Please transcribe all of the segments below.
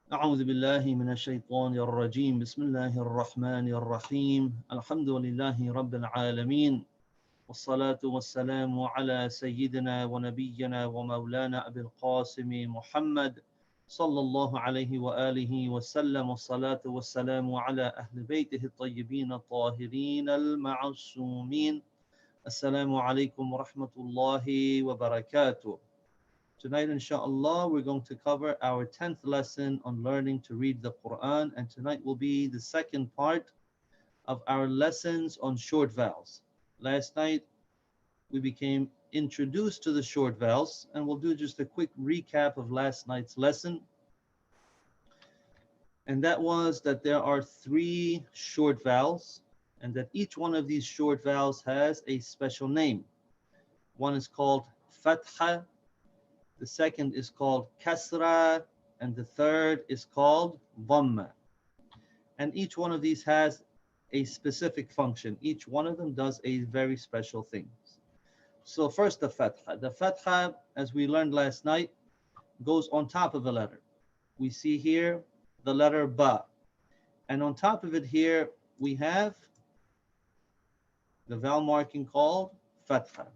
أعوذ بالله من الشيطان الرجيم بسم الله الرحمن الرحيم الحمد لله رب العالمين والصلاة والسلام على سيدنا ونبينا ومولانا أبي القاسم محمد صلى الله عليه وآله وسلم والصلاة والسلام على أهل بيته الطيبين الطاهرين المعصومين السلام عليكم ورحمة الله وبركاته. Tonight, inshallah, we're going to cover our 10th lesson on learning to read the Quran, and tonight will be the second part of our lessons on short vowels. Last night, we became introduced to the short vowels, and we'll do just a quick recap of last night's lesson. And that was that there are 3 short vowels, and that each one of these short vowels has a special name. One is called fatha, the second is called kasra, and the third is called dhamma. And each one of these has a specific function. Each one of them does a very special thing. So first the fatha. The fatha, as we learned last night, goes on top of a letter. We see here the letter ba. And on top of it here, we have the vowel marking called fatha.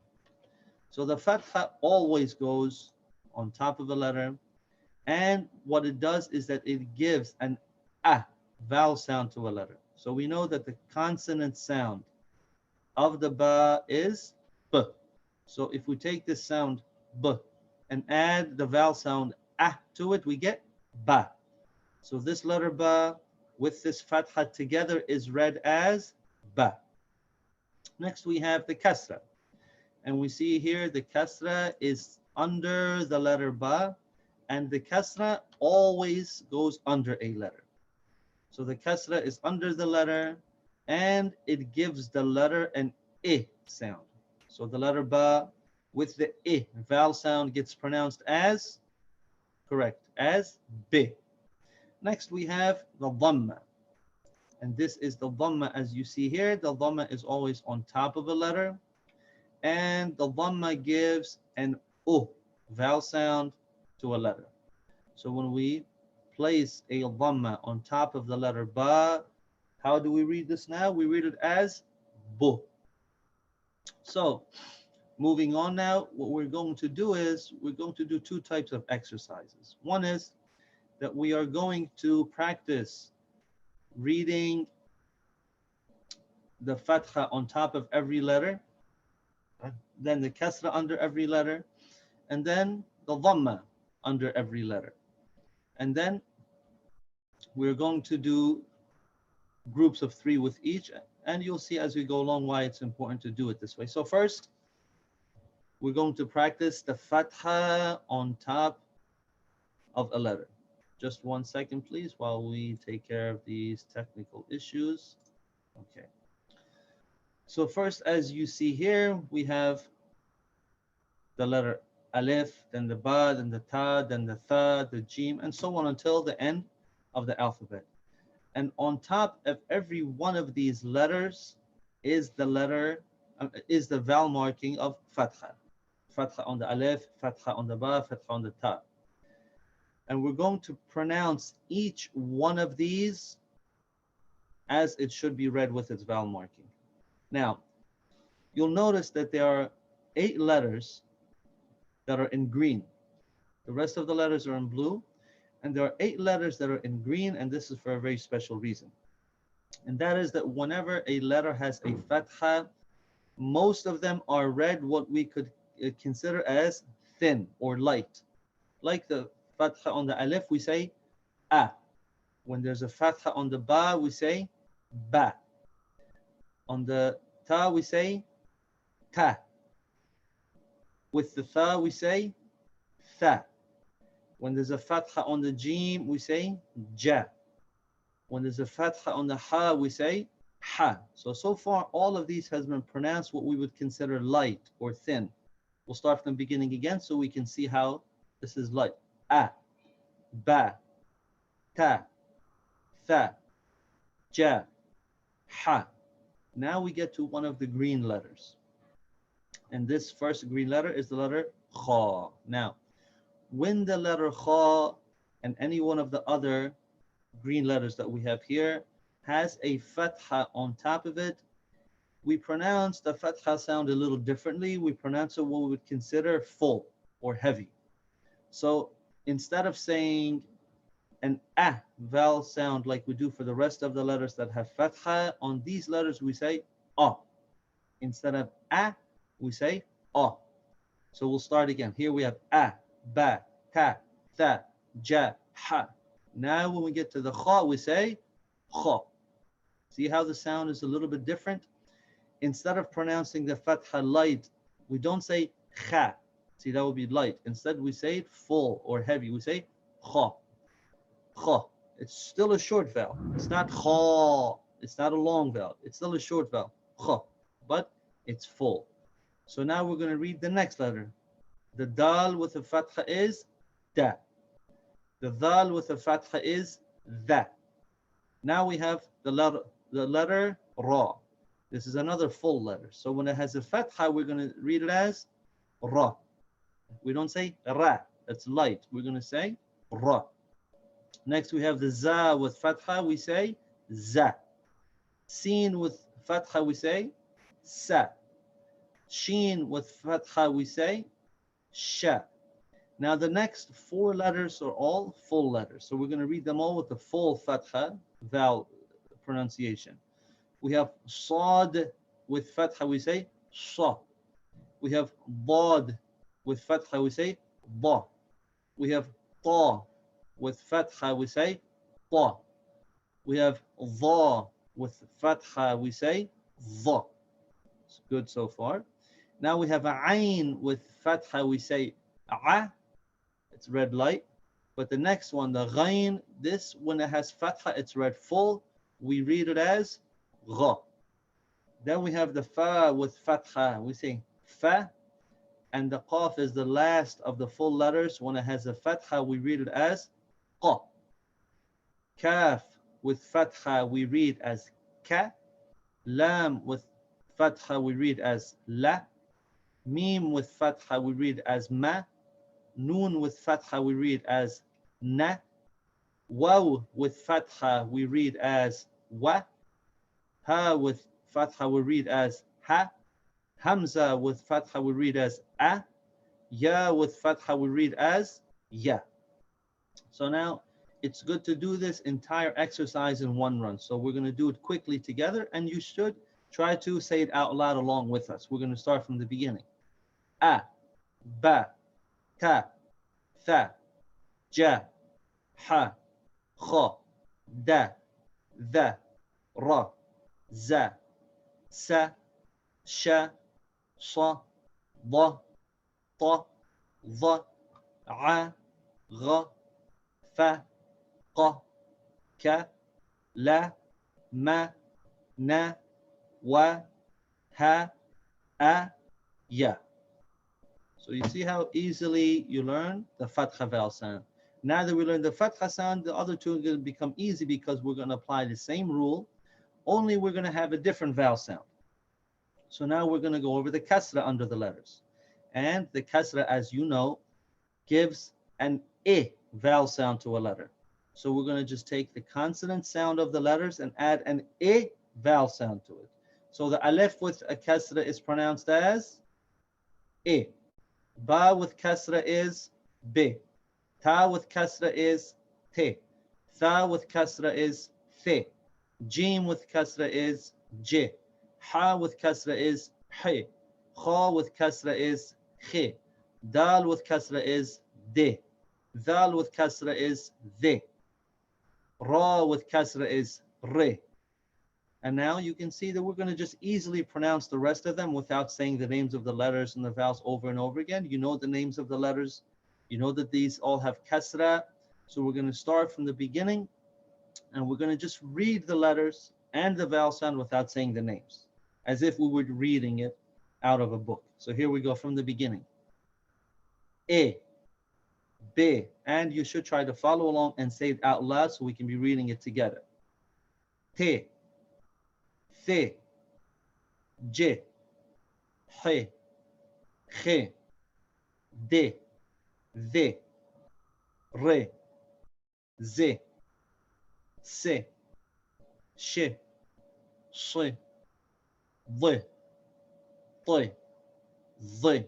So the fatha always goes on top of a letter, and what it does is that it gives an a vowel sound to a letter. So we know that the consonant sound of the ba is b. So if we take this sound b and add the vowel sound a to it, we get ba. So this letter ba with this fatha together is read as ba. Next we have the kasra, and we see here the kasra is under the letter ba, and the kasra always goes under a letter. So the kasra is under the letter, and it gives the letter an I sound. So the letter ba with the I vowel sound gets pronounced as, correct, as B. Next we have the dhamma, and this is the dhamma. As you see here, the dhamma is always on top of a letter, and the dhamma gives an U vowel sound to a letter. So when we place a dhamma on top of the letter ba, how do we read this now? We read it as bu. So moving on now, what we're going to do is we're going to do 2 types of exercises. One is that we are going to practice reading the fatha on top of every letter, then the kasra under every letter, and then the dhamma under every letter. And then we're going to do groups of 3 with each, and you'll see as we go along why it's important to do it this way. So first, we're going to practice the fatha on top of a letter. Just 1 second, please, while we take care of these technical issues. Okay. So first, as you see here, we have the letter alif, then the ba, then the ta, then the tha, the jim, and so on until the end of the alphabet. And on top of every one of these letters is the is the vowel marking of fatha. Fatha on the alif, fatha on the ba, fatha on the ta. And we're going to pronounce each one of these as it should be read with its vowel marking. Now, you'll notice that there are 8 letters that are in green. The rest of the letters are in blue, and there are 8 letters that are in green, and this is for a very special reason. And that is that whenever a letter has a fatha, most of them are read what we could consider as thin or light. Like the fatha on the alif, we say a. When there's a fatha on the ba, we say ba. On the ta, we say ta. With the tha, we say tha. When there's a fatha on the jim, we say ja. When there's a fatha on the ha, we say ha. So far, all of these has been pronounced what we would consider light or thin. We'll start from the beginning again so we can see how this is light. A, ba, ta, tha, ja, ha. Now we get to one of the green letters. And this first green letter is the letter kha. Now, when the letter kha and any one of the other green letters that we have here has a fatha on top of it, we pronounce the fatha sound a little differently. We pronounce it what we would consider full or heavy. So instead of saying an ah vowel sound like we do for the rest of the letters that have fatha, on these letters we say ah. Instead of ah, we say ah. So we'll start again. Here we have ah, ba, ta, tha, ja, ha. Now when we get to the kha, we say kha. See how the sound is a little bit different? Instead of pronouncing the fatha light, we don't say kha. See, that would be light. Instead, we say it full or heavy. We say kha, kha. It's still a short vowel. It's not kha. It's not a long vowel. It's still a short vowel. Kha, but it's full. So now we're going to read the next letter. The dal with a fatha is da. The dal with a fatha is tha. Now we have the letter ra. This is another full letter. So when it has a fatha, we're going to read it as ra. We don't say ra. That's light. We're going to say ra. Next we have the za with fatha. We say za. Sin with fatha. We say sa. Sheen with fatha. We say sha. Now the next four letters are all full letters. So we're going to read them all with the full fatha vowel pronunciation. We have sad with fatha, we say sa. We have dad with fatha, we say da. We have ta with fatha, we say ta. We have dha with fatha, we say dha. It's good so far. Now we have ayn with fatha, we say a. It's red light. But the next one, the ghain, this when it has fatha, it's red full. We read it as gha. Then we have the fa with fatha. We say fa, and the qaf is the last of the full letters. When it has a fatha, we read it as qa. Kaf with fatha, we read as ka. Lam with fatha, we read as la. Mim with fatha, we read as ma. Noon with fatha, we read as na. Waw with fatha, we read as wa. Ha with fatha, we read as ha. Hamza with fatha, we read as a. Ya with fatha, we read as ya. So now it's good to do this entire exercise in one run. So we're going to do it quickly together, and you should try to say it out loud along with us. We're going to start from the beginning. A, ba, ta, tha, ja, ha, kha, da, dha, ra, za, sa, sha, ص ض ط ظ ع غ ف ق ك ل م ن و ه أ ي. So you see how easily you learn the fatha vowel sound. Now that we learn the fatha sound, the other two are going to become easy because we're going to apply the same rule, only we're going to have a different vowel sound. So now we're going to go over the kasra under the letters. And the kasra, as you know, gives an I vowel sound to a letter. So we're going to just take the consonant sound of the letters and add an I vowel sound to it. So the alif with a kasra is pronounced as I. Ba with kasra is B. Ta with kasra is T. Tha with kasra is Th. Jim with kasra is J. Ha with kasra is H. Kha with kasra is Kh. Dal with kasra is D. Dhal with kasra is Th. Ra with kasra is R. And now you can see that we're going to just easily pronounce the rest of them without saying the names of the letters and the vowels over and over again. You know the names of the letters. You know that these all have kasra. So we're going to start from the beginning, and we're going to just read the letters and the vowel sound without saying the names, as if we were reading it out of a book. So here we go from the beginning. E, B, and you should try to follow along and say it out loud so we can be reading it together. T, Th, J, H, Kh, D, Th, R, Z, Se, She, She, V, T, Z,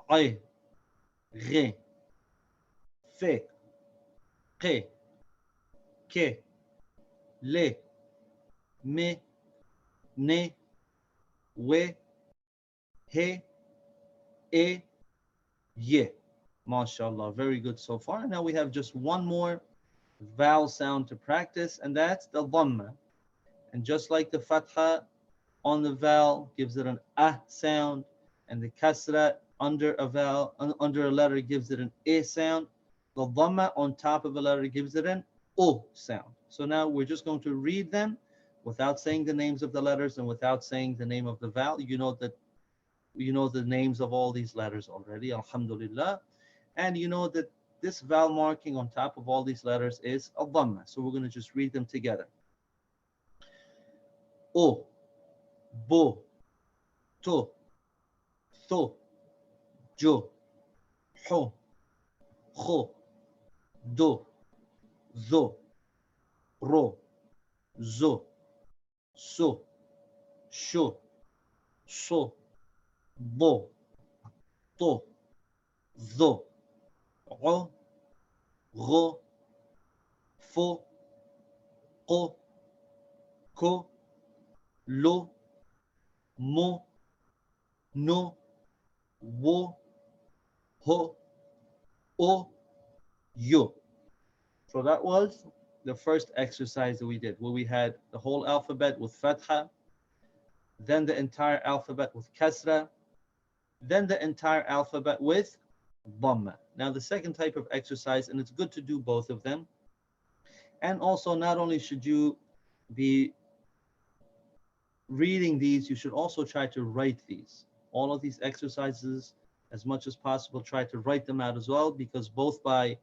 I, G, F, Q, K, L, M, N, W, H, A, Y. MashaAllah, very good so far. Now we have just one more vowel sound to practice, and that's the dhamma. And just like the fatha on the vowel gives it an ah sound, and the kasra under a vowel, under a letter gives it an a sound, the dhamma on top of a letter gives it an o sound. So now we're just going to read them without saying the names of the letters and without saying the name of the vowel. You know the names of all these letters already, alhamdulillah. And you know that this vowel marking on top of all these letters is a dhamma. So we're going to just read them together. O, bo, to, tho, jo, ho, kho, do, zo, ro, zo, so, sho, so, bo, to, zo, ro, ro, fo, ko, ko, lo, mo, no, wo, ho, o, yo. So that was the first exercise that we did, where we had the whole alphabet with fatha, then the entire alphabet with kasra, then the entire alphabet with dhamma. Now the second type of exercise, and it's good to do both of them. And also, not only should you be reading these, you should also try to write these. All of these exercises, as much as possible, try to write them out as well, because both by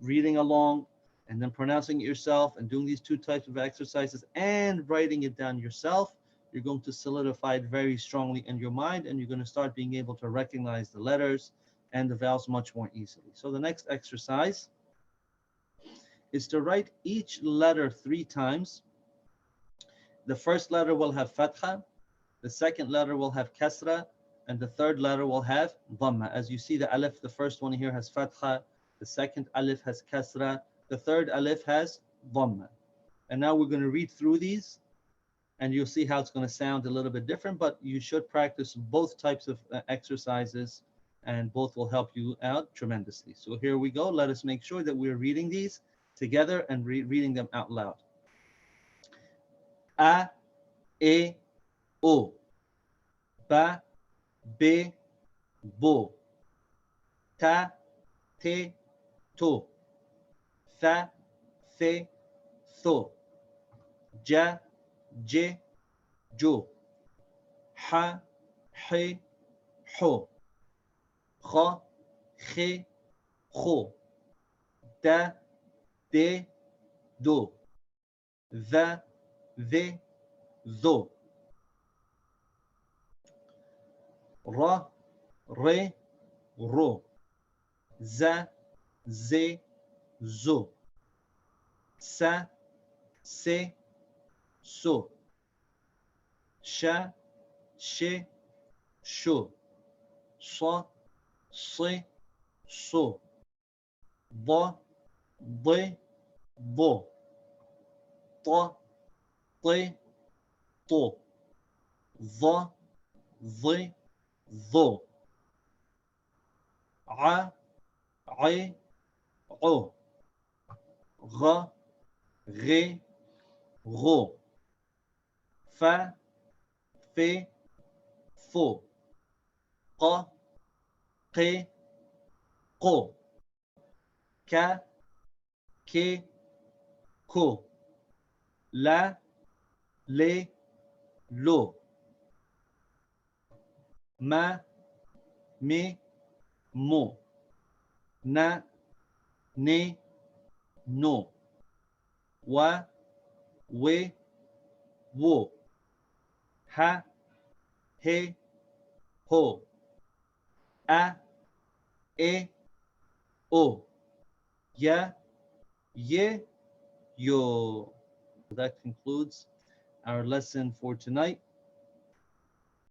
reading along and then pronouncing it yourself and doing these two types of exercises and writing it down yourself, you're going to solidify it very strongly in your mind, and you're going to start being able to recognize the letters and the vowels much more easily. So the next exercise is to write each letter 3 times. The first letter will have fatha, the second letter will have kasra, and the third letter will have dhamma. As you see, the alif, the first one here has fatha, the second alif has kasra, the third alif has dhamma. And now we're going to read through these, and you'll see how it's going to sound a little bit different, but you should practice both types of exercises, and both will help you out tremendously. So here we go. Let us make sure that we're reading these together and reading them out loud. A, E, O. Ba, be, bo. Ta, te, to. Tha, the, tho. Ja, je, jo. Ha, he, ho. Kha, khe, kho. Da, de, do. Tha, the, tho. Ra, re, ro. Za, ze, zo. Sa, se, so. Sha, she, sho. Sa, se, so. Da, de, do. Ta, te, to. Za, ze, zo. A, I, O. Ra, re, ro. Fa, fe, fo. Qa, qe, qo. Ka, ke, ko. La, le, lo. Ma, me, mo. Na, ne, no. Wa, we, wo. Ha, he, ho. A, e, o. ya, ye, yo. That concludes our lesson for tonight.